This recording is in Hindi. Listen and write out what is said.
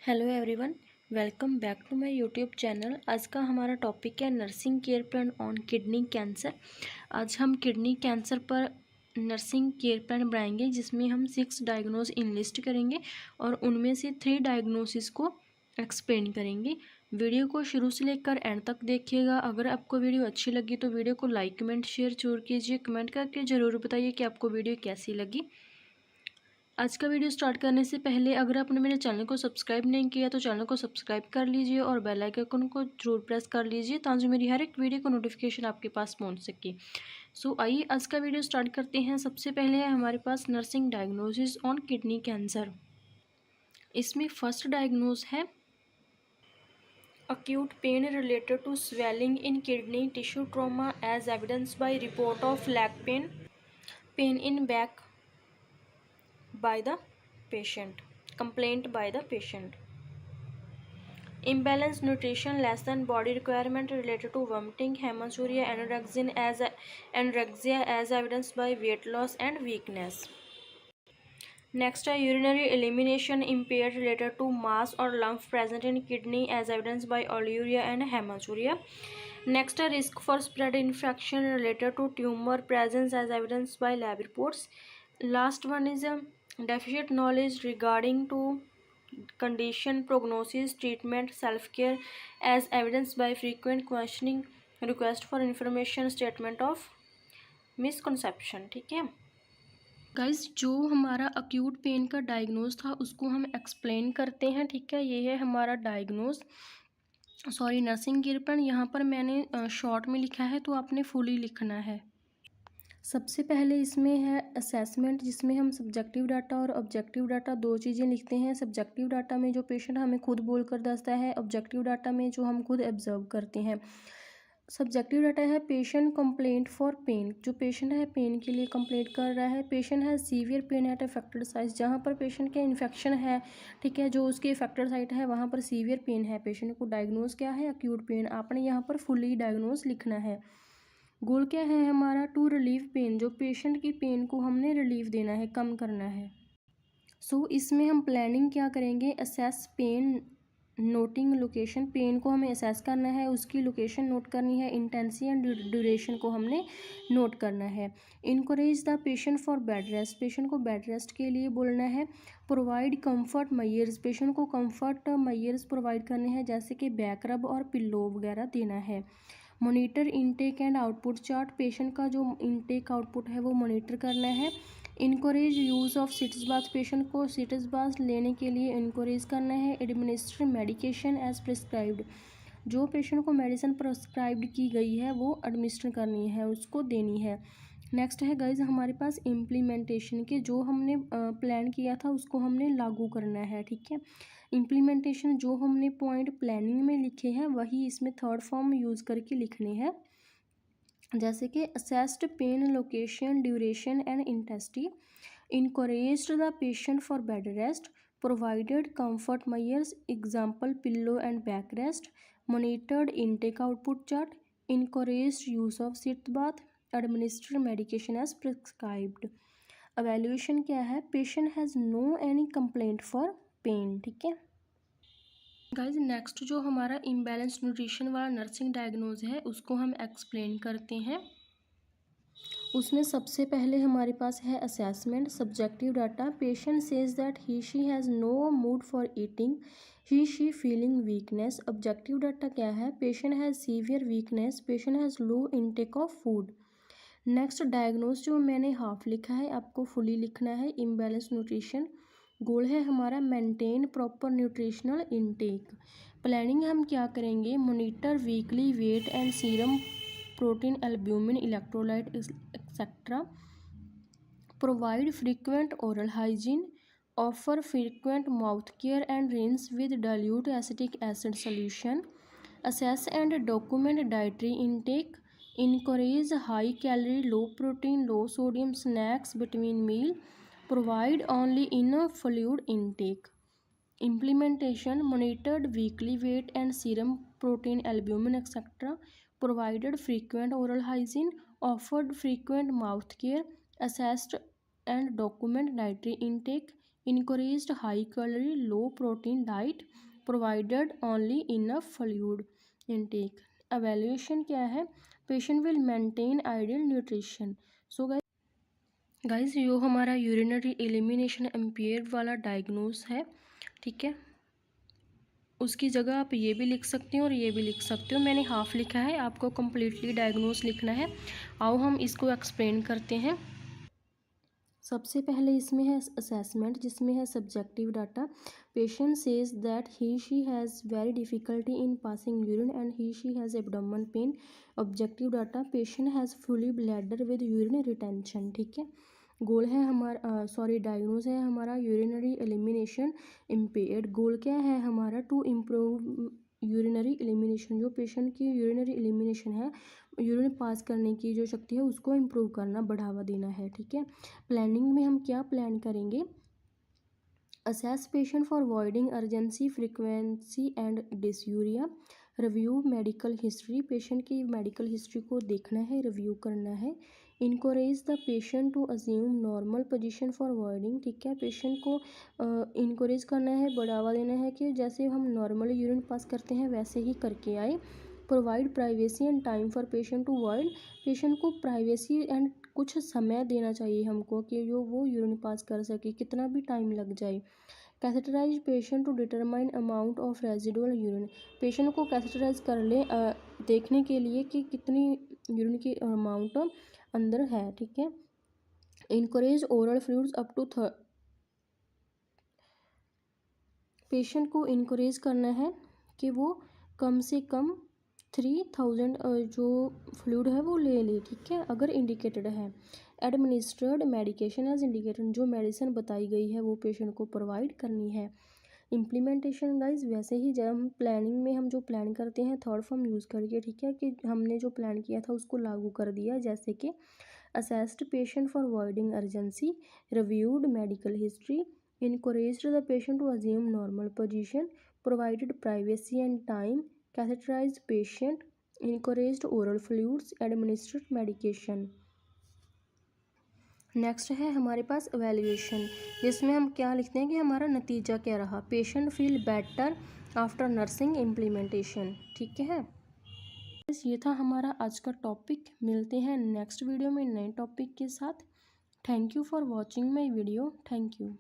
Hello everyone, welcome back to my YouTube channel. आज का हमारा टॉपिक है nursing care plan on kidney cancer. आज हम किडनी कैंसर पर नर्सिंग केयर प्लान बनाएंगे जिसमें हम 6 डायग्नोज इनलिस्ट करेंगे और उनमें से 3 डायग्नोसिस को एक्सप्लेन करेंगे। वीडियो को शुरू से लेकर एंड तक देखिएगा। अगर आपको वीडियो अच्छी लगी तो वीडियो को लाइक कमेंट शेयर जरूर कीजिए। कमेंट करके ज़रूर बताइए कि आपको वीडियो कैसी लगी। आज का वीडियो स्टार्ट करने से पहले अगर आपने मेरे चैनल को सब्सक्राइब नहीं किया तो चैनल को सब्सक्राइब कर लीजिए और बेल आइकन को जरूर प्रेस कर लीजिए ताकि मेरी हर एक वीडियो को नोटिफिकेशन आपके पास पहुंच सके। सो आइए आज का वीडियो स्टार्ट करते हैं। सबसे पहले है हमारे पास nursing diagnosis on kidney cancer. इसमें फर्स्ट डायग्नोज है acute pain related to swelling in kidney tissue trauma as evidenced by report of leg pain in back by the patient, complaint by the patient. Imbalanced nutrition, less than body requirement related to vomiting, hematuria, anorexia as evidenced by weight loss and weakness. Next है urinary elimination impaired related to mass or lump present in kidney as evidenced by oliguria and hematuria. Next है risk for spread infection related to tumor presence as evidenced by lab reports. Last one is deficient knowledge regarding to condition, prognosis, treatment, self-care as evidenced by frequent questioning, request for information, statement of misconception। ठीक है गाइज, जो हमारा अक्यूट पेन का डायग्नोज था उसको हम एक्सप्लेन करते हैं। ठीक है, ये है हमारा डायग्नोज नर्सिंग केयर प्लान। यहाँ पर मैंने शॉर्ट में लिखा है तो आपने फुली लिखना है। सबसे पहले इसमें है असेसमेंट जिसमें हम सब्जेक्टिव डाटा और ऑब्जेक्टिव डाटा दो चीज़ें लिखते हैं। सब्जेक्टिव डाटा में जो पेशेंट हमें खुद बोलकर दसता है, ऑब्जेक्टिव डाटा में जो हम खुद ऑब्जर्व करते हैं। सब्जेक्टिव डाटा है पेशेंट कंप्लेंट फॉर पेन, जो पेशेंट है पेन के लिए कंप्लेंट कर रहा है। पेशेंट है severe pain eight affected site, जहाँ पर पेशेंट के इन्फेक्शन है, ठीक है, जो उसकी अफेक्टेड साइट है वहाँ पर सीवियर पेन है। पेशेंट को डायग्नोज क्या है, अक्यूट पेन। आपने यहाँ पर फुली डायग्नोज लिखना है। गोल क्या है हमारा, टू रिलीव पेन, जो पेशेंट की पेन को हमने रिलीव देना है, कम करना है। सो इसमें हम प्लानिंग क्या करेंगे, assess pain, noting location, pain को हमें असेस करना है, उसकी लोकेशन नोट करनी है, इंटेंसिटी एंड ड्यूरेशन को हमने नोट करना है। Encourage the patient for bed rest, patient को बेड रेस्ट के लिए बोलना है। प्रोवाइड कंफर्ट मयर्स, पेशेंट को कंफर्ट मयर्स प्रोवाइड करने हैं जैसे कि बैक रब और पिल्लो वगैरह देना है। Monitor intake and output chart, patient का जो इनटेक आउटपुट है वो मॉनिटर करना है। Encourage use of sitz bath, patient को सिट्स बाथ लेने के लिए इनकरेज करना है। एडमिनिस्टर मेडिकेशन एज प्रिस्क्राइब्ड, जो पेशेंट को मेडिसिन प्रिस्क्राइब्ड की गई है वो एडमिनिस्टर करनी है, उसको देनी है। नेक्स्ट है गाइज हमारे पास इम्प्लीमेंटेशन के, जो हमने प्लान किया था उसको हमने लागू करना है। ठीक है, इम्प्लीमेंटेशन जो हमने पॉइंट प्लानिंग में लिखे हैं वही इसमें थर्ड फॉर्म यूज़ करके लिखने हैं, जैसे कि assessed pain location, duration and intensity, encouraged the patient for bed rest, provided comfort measures, example pillow and back rest, monitored intake output chart, encouraged use of sitz bath, administer medication as prescribed. Evaluation क्या है, patient has no any complaint for pain. ठीक है गाइज, नेक्स्ट जो हमारा इम्बैलेंस न्यूट्रिशन वाला नर्सिंग डायग्नोज है उसको हम एक्सप्लेन करते हैं। उसमें सबसे पहले हमारे पास है assessment, subjective data. Patient says that he she has no mood for eating, he she feeling weakness. Objective data क्या है, patient has severe weakness, patient has low intake of food. Next diagnose जो मैंने हाफ लिखा है आपको फुली लिखना है, इम्बैलेंस न्यूट्रिशन। गोल है हमारा maintain proper nutritional intake. Planning हम क्या करेंगे, monitor weekly weight and serum protein, albumin, electrolyte etcetera. Provide frequent oral hygiene, offer frequent mouth care and rinse with dilute acetic acid solution. Assess and document dietary intake, encourage high calorie, low protein, low sodium snacks between meal, provide only enough fluid intake. Implementation, monitored weekly weight and serum protein, albumin etc., provided frequent oral hygiene, offered frequent mouth care, assessed and document dietary intake, encouraged high calorie low protein diet, provided only enough fluid intake. Evaluation क्या है, patient will maintain ideal nutrition. So guys यो हमारा यूरिनरी एलिमिनेशन इम्पेयर्ड वाला डायग्नोस है, ठीक है। उसकी जगह आप ये भी लिख सकते हो और ये भी लिख सकते हो, मैंने हाफ लिखा है, आपको कम्प्लीटली डायग्नोस लिखना है। आओ हम इसको एक्सप्लेन करते हैं। सबसे पहले इसमें है असेसमेंट, जिसमें है subjective data. Patient says that he she has very difficulty in passing urine and he she has abdomen pain. Objective data, patient has fully bladder with urine retention, ठीक है। गोल है हमारा डायग्नोज है हमारा यूरिनरी एलिमिनेशन इम्पेयर्ड। गोल क्या है हमारा, टू इम्प्रूव यूरिनरी एलिमिनेशन, जो पेशेंट की यूरिनरी एलिमिनेशन है, यूरिन पास करने की जो शक्ति है उसको इम्प्रूव करना, बढ़ावा देना है, ठीक है। प्लानिंग में हम क्या प्लान करेंगे, assess patient for avoiding urgency frequency and dysuria. Review medical history, patient की मेडिकल हिस्ट्री को देखना है, रिव्यू करना है। Encourage the patient to assume normal position for avoiding, ठीक है। पेशेंट को इनकोरेज करना है, बढ़ावा देना है कि जैसे हम नॉर्मली यूरिन पास करते हैं वैसे ही करके आए। Provide privacy and time for patient to avoid, patient को प्राइवेसी एंड कुछ समय देना चाहिए हमको कि जो वो यूरिन पास कर सके, कितना भी टाइम लग जाए। Catheterize patient to determine amount of residual urine, patient को कैथेटराइज कर ले देखने के लिए कि कितनी यूरिन की अमाउंट अंदर है, ठीक है। Encourage oral fluids up to patient को इनकरेज करना है कि वो कम से कम 3000 जो फ्लूइड है वो ले ले, ठीक है, अगर इंडिकेटेड है। एडमिनिस्ट्रेड मेडिकेशन एज इंडिकेटेड, जो मेडिसिन बताई गई है वो पेशेंट को प्रोवाइड करनी है। इम्प्लीमेंटेशन गाइज वैसे ही जब हम प्लानिंग में हम जो प्लान करते हैं थर्ड फॉर्म यूज़ करके, ठीक है, कि हमने जो प्लान किया था उसको लागू कर दिया, जैसे कि assessed patient for avoiding urgency, reviewed medical history, encouraged the patient to assume normal position, provided privacy and time, catheterized patient, encouraged oral fluids, administered medication। Next है हमारे पास एवेल्यूएशन, जिसमें हम क्या लिखते हैं कि हमारा नतीजा क्या रहा। Patient feel better after nursing implementation, ठीक है। ये था हमारा आज का टॉपिक, मिलते हैं नेक्स्ट वीडियो में नए टॉपिक के साथ। Thank you for watching my video, thank you.